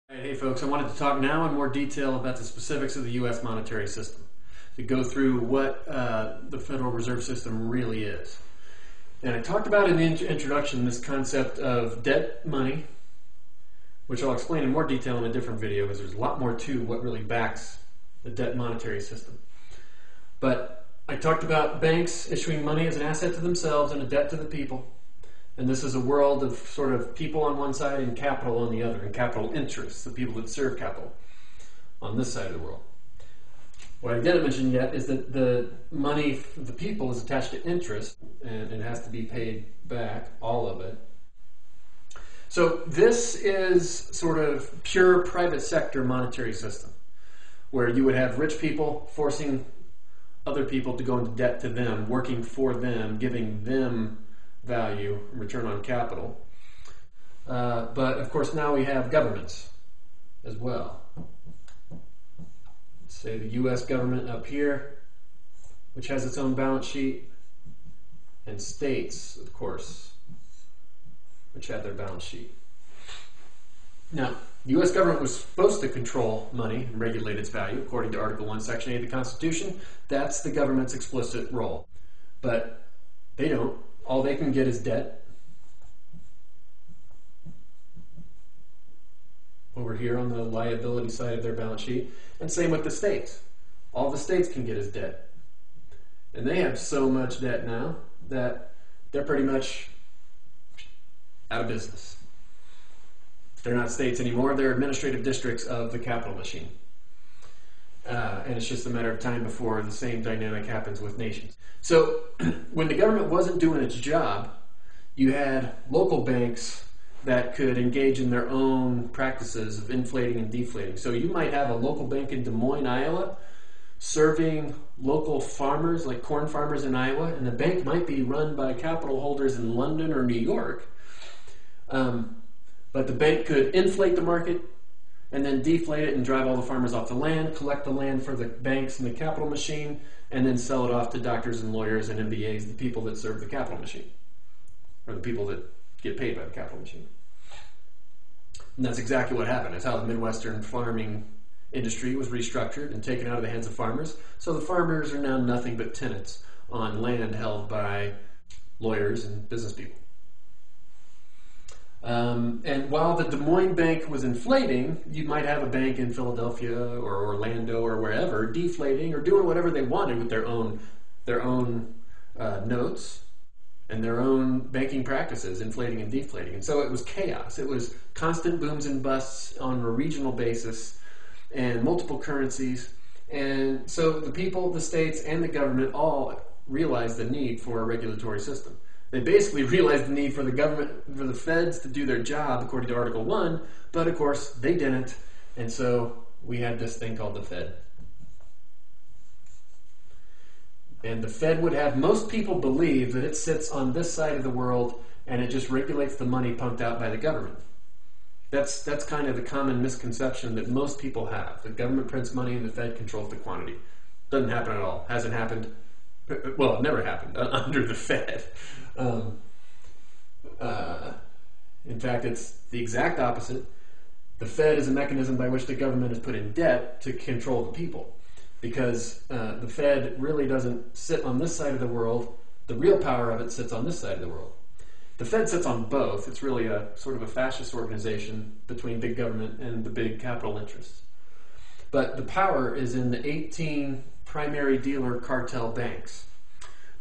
Hey folks, I wanted to talk now in more detail about the specifics of the U.S. monetary system, to go through what the Federal Reserve System really is. And I talked about in the introduction this concept of debt money, which I'll explain in more detail in a different video because there's a lot more to what really backs the debt monetary system. But I talked about banks issuing money as an asset to themselves and a debt to the people. And this is a world of sort of people on one side and capital on the other, and capital interests, the people that serve capital, on this side of the world. What I didn't mention yet is that the money for the people is attached to interest, and it has to be paid back, all of it. So this is sort of pure private sector monetary system, where you would have rich people forcing other people to go into debt to them, working for them, giving them value, return on capital. But of course now we have governments as well. Say the U.S. government up here, which has its own balance sheet, and states, of course, which have their balance sheet. Now, the U.S. government was supposed to control money and regulate its value, according to Article 1, Section 8 of the Constitution. That's the government's explicit role. But they don't. All they can get is debt. Over here on the liability side of their balance sheet. And same with the states. All the states can get is debt. And they have so much debt now that they're pretty much out of business. They're not states anymore. They're administrative districts of the capital machine. And it's just a matter of time before the same dynamic happens with nations. So when the government wasn't doing its job, you had local banks that could engage in their own practices of inflating and deflating. So you might have a local bank in Des Moines, Iowa, serving local farmers, like corn farmers in Iowa, and the bank might be run by capital holders in London or New York. But the bank could inflate the market and then deflate it and drive all the farmers off the land, collect the land for the banks and the capital machine, and then sell it off to doctors and lawyers and MBAs, the people that serve the capital machine, or the people that get paid by the capital machine. And that's exactly what happened. It's how the Midwestern farming industry was restructured and taken out of the hands of farmers. So the farmers are now nothing but tenants on land held by lawyers and business people. And while the Des Moines bank was inflating, you might have a bank in Philadelphia or Orlando or wherever deflating or doing whatever they wanted with their own notes and their own banking practices, inflating and deflating. And so it was chaos. It was constant booms and busts on a regional basis and multiple currencies. And so the people, the states, and the government all realized the need for a regulatory system. They basically realized the need for the government, for the feds to do their job according to Article 1, but of course they didn't, and so we had this thing called the Fed. And the Fed would have most people believe that it sits on this side of the world and it just regulates the money pumped out by the government. That's kind of the common misconception that most people have. The government prints money and the Fed controls the quantity. Doesn't happen at all. Hasn't happened. Well, it never happened under the Fed. In fact, it's the exact opposite. The Fed is a mechanism by which the government is put in debt to control the people, because the Fed really doesn't sit on this side of the world. The real power of it sits on this side of the world. The Fed sits on both. It's really a sort of a fascist organization between big government and the big capital interests. But the power is in the 18 primary dealer cartel banks.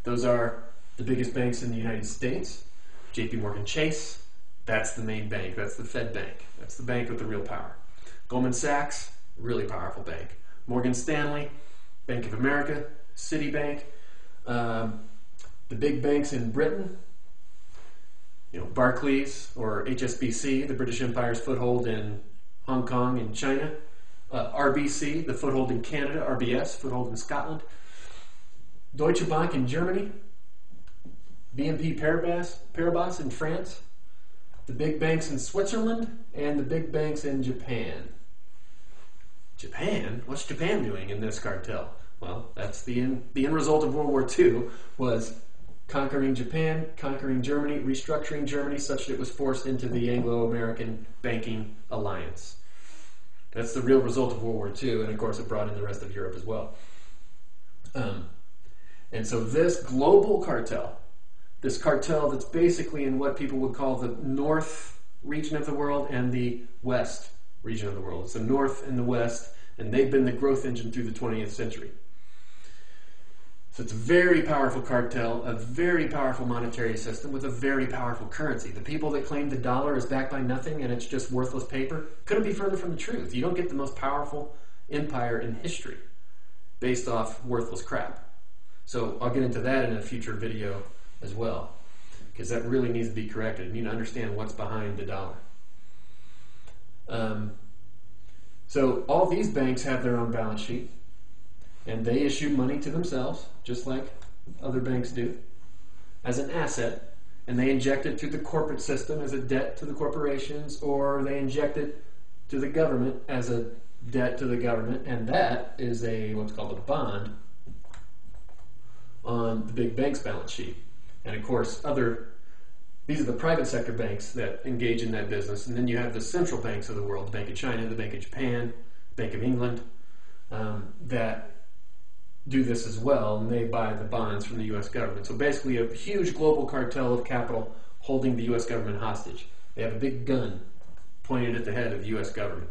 Those are the biggest banks in the United States. JP Morgan Chase, that's the main bank. That's the Fed bank. That's the bank with the real power. Goldman Sachs, really powerful bank. Morgan Stanley, Bank of America, Citibank, the big banks in Britain, Barclays or HSBC, the British Empire's foothold in Hong Kong and China. RBC, the foothold in Canada, RBS, foothold in Scotland, Deutsche Bank in Germany, BNP Paribas in France, the big banks in Switzerland, and the big banks in Japan. Japan? What's Japan doing in this cartel? Well, that's the end result of World War II was conquering Japan, conquering Germany, restructuring Germany such that it was forced into the Anglo-American banking alliance. That's the real result of World War II, and of course it brought in the rest of Europe as well. And so this global cartel, this cartel that's basically in what people would call the north region of the world and the west region of the world. It's the north and the west, and they've been the growth engine through the 20th century. So it's a very powerful cartel, a very powerful monetary system with a very powerful currency. The people that claim the dollar is backed by nothing and it's just worthless paper couldn't be further from the truth. You don't get the most powerful empire in history based off worthless crap. So I'll get into that in a future video as well, because that really needs to be corrected. You need to understand what's behind the dollar. So all these banks have their own balance sheet, and they issue money to themselves, just like other banks do, as an asset, and they inject it to the corporate system as a debt to the corporations, or they inject it to the government as a debt to the government, and that is what's called a bond on the big bank's balance sheet. And of course, these are the private sector banks that engage in that business, and then you have the central banks of the world, the Bank of China, the Bank of Japan, Bank of England, that do this as well, and they buy the bonds from the U.S. government. So basically a huge global cartel of capital holding the U.S. government hostage. They have a big gun pointed at the head of the U.S. government.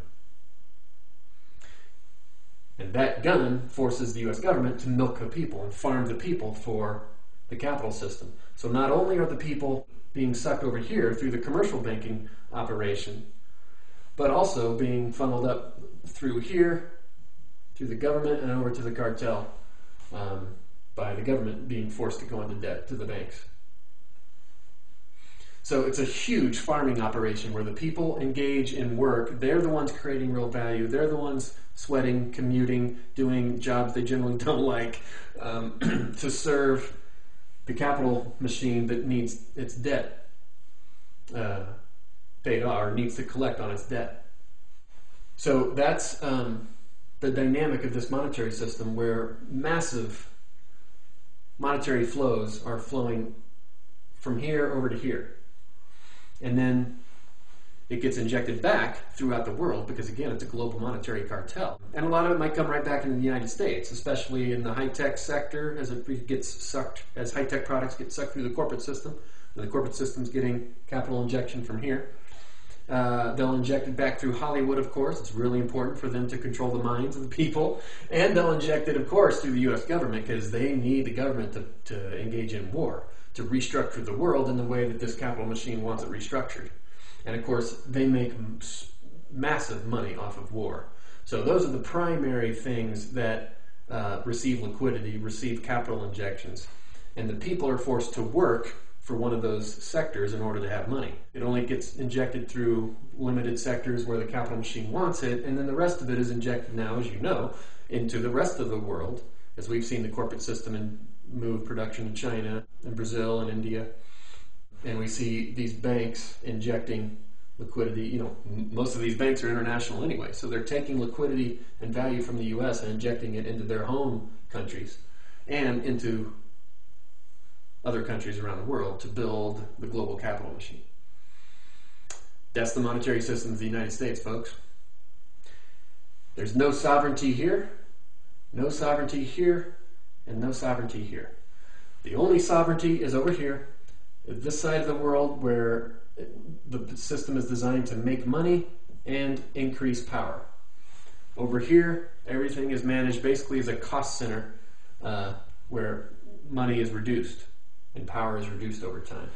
And that gun forces the U.S. government to milk the people and farm the people for the capital system. So not only are the people being sucked over here through the commercial banking operation, but also being funneled up through here, through the government, and over to the cartel, by the government being forced to go into debt to the banks. So it's a huge farming operation where the people engage in work. They're the ones creating real value. They're the ones sweating, commuting, doing jobs they generally don't like, to serve the capital machine that needs its debt paid off, or needs to collect on its debt. So that's the dynamic of this monetary system, where massive monetary flows are flowing from here over to here. And then it gets injected back throughout the world, because again, it's a global monetary cartel. And a lot of it might come right back into the United States, especially in the high-tech sector, as it gets sucked, as high-tech products get sucked through the corporate system, and the corporate system's getting capital injection from here. They'll inject it back through Hollywood, of course. It's really important for them to control the minds of the people. And they'll inject it, of course, through the U.S. government, because they need the government to engage in war, to restructure the world in the way that this capital machine wants it restructured. And of course, they make massive money off of war. So those are the primary things that receive liquidity, receive capital injections. And the people are forced to work for one of those sectors in order to have money. It only gets injected through limited sectors where the capital machine wants it, and then the rest of it is injected now, as you know, into the rest of the world, as we've seen the corporate system move production to China and Brazil and India. And we see these banks injecting liquidity. You know, most of these banks are international anyway, so they're taking liquidity and value from the U.S. and injecting it into their home countries and into other countries around the world to build the global capital machine. That's the monetary system of the United States, folks. There's no sovereignty here, no sovereignty here, and no sovereignty here. The only sovereignty is over here, this side of the world, where the system is designed to make money and increase power. Over here, everything is managed basically as a cost center, where money is reduced and power is reduced over time.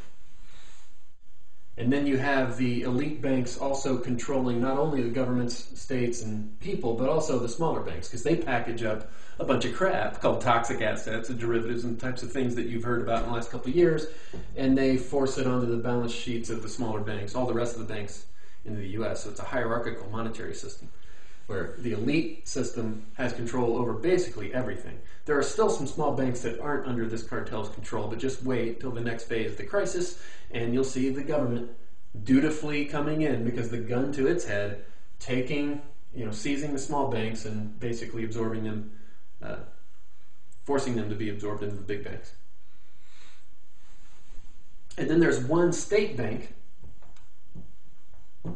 And then you have the elite banks also controlling not only the governments, states, and people, but also the smaller banks, because they package up a bunch of crap called toxic assets and derivatives and types of things that you've heard about in the last couple of years, and they force it onto the balance sheets of the smaller banks, all the rest of the banks in the U.S. So it's a hierarchical monetary system, where the elite system has control over basically everything. There are still some small banks that aren't under this cartel's control, but just wait till the next phase of the crisis, and you'll see the government dutifully coming in, because the gun to its head, taking, seizing the small banks and basically absorbing them, forcing them to be absorbed into the big banks. And then there's one state bank,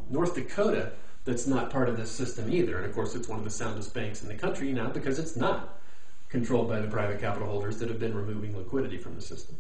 North Dakota, that's not part of this system either. And of course, it's one of the soundest banks in the country now because it's not controlled by the private capital holders that have been removing liquidity from the system.